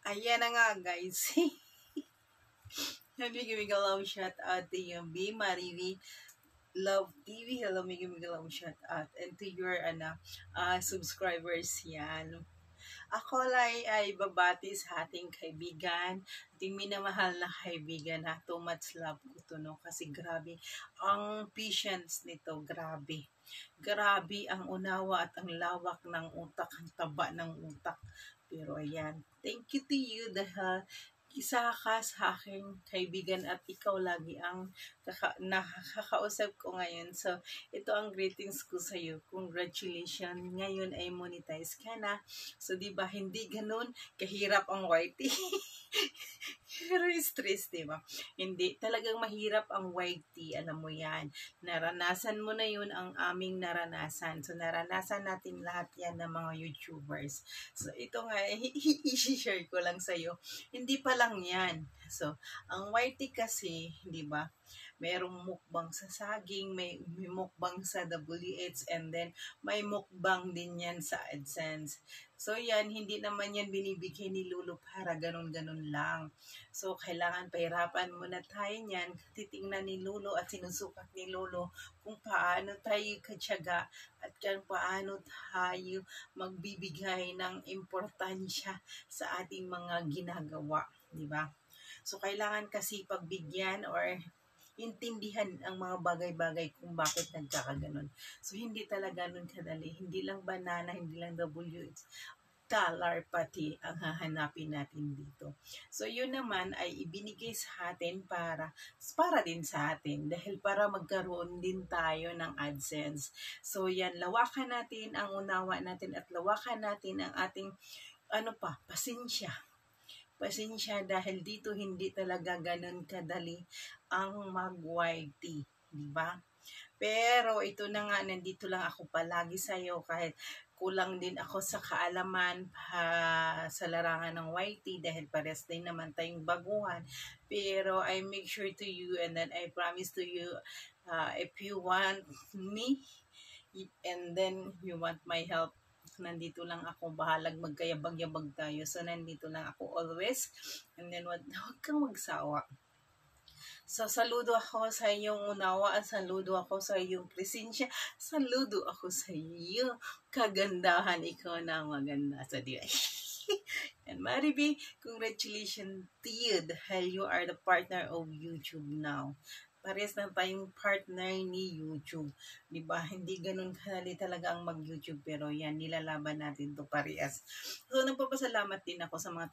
Ayan na nga, guys. Miguel love shout out to you, B. Marivi Love TV. Hello, Miguel love shout out. And to your subscribers yan. Ako ay babati sa ating kaibigan, ating minamahal na kaibigan na too much love ko to, no? Kasi grabe, ang patience nito, grabe. Grabe ang unawa at ang lawak ng utak, ang taba ng utak. Pero ayan, thank you to you dahil isa ka sa aking kaibigan at ikaw lagi ang nakakausap ko ngayon. So, ito ang greetings ko sa iyo. Congratulations. Ngayon ay monetize ka na. So, di ba hindi ganun kahirap ang YT? Pero stress, di ba? Hindi. Talagang mahirap ang YT. Alam mo yan. Naranasan mo na yun ang aming naranasan. So, naranasan natin lahat yan ng mga YouTubers. So, ito nga, i-share ko lang sa iyo. Hindi pa lang yan. So, ang YT kasi, di ba, merong mukbang sa saging, may mukbang sa WH, and then may mukbang din yan sa AdSense. So, yan, hindi naman yan binibigay ni Lolo para ganun-ganun lang. So, kailangan pahirapan muna tayo niyan, titingnan ni Lolo at sinusukat ni Lolo kung paano tayo katyaga at kung paano tayo magbibigay ng importansya sa ating mga ginagawa. Diba? So, kailangan kasi pagbigyan or intindihan ang mga bagay-bagay kung bakit nagkakaganon. So, hindi talaga nun kadali. Hindi lang banana, hindi lang WH. Dollar pati ang hahanapin natin dito. So, yun naman ay ibinigay sa atin para din sa atin dahil para magkaroon din tayo ng AdSense. So, yan, lawakan natin ang unawa natin at lawakan natin ang ating pasensya. Pasensya dahil dito hindi talaga ganun kadali ang mag-YT, di ba? Pero ito na nga, nandito lang ako palagi sa iyo kahit kulang din ako sa kaalaman sa larangan ng YT dahil pares din naman tayong baguhan. Pero I make sure to you and then I promise to you if you want me and then you want my help, nandito lang ako, bahalag magkayabag-yabag tayo. So, nandito lang ako always. And then, huwag kang magsawa. So, saludo ako sa iyong unawa, saludo ako sa iyong presensya, saludo ako sa iyong kagandahan. Ikaw na maganda sa diwa. And Mariby, congratulations to you dahil you are the partner of YouTube now. Parehas na tayong partner ni YouTube. Diba? Hindi ganun kadali talaga ang mag-YouTube. Pero yan, nilalaban natin to parehas. So, nagpapasalamat din ako sa mga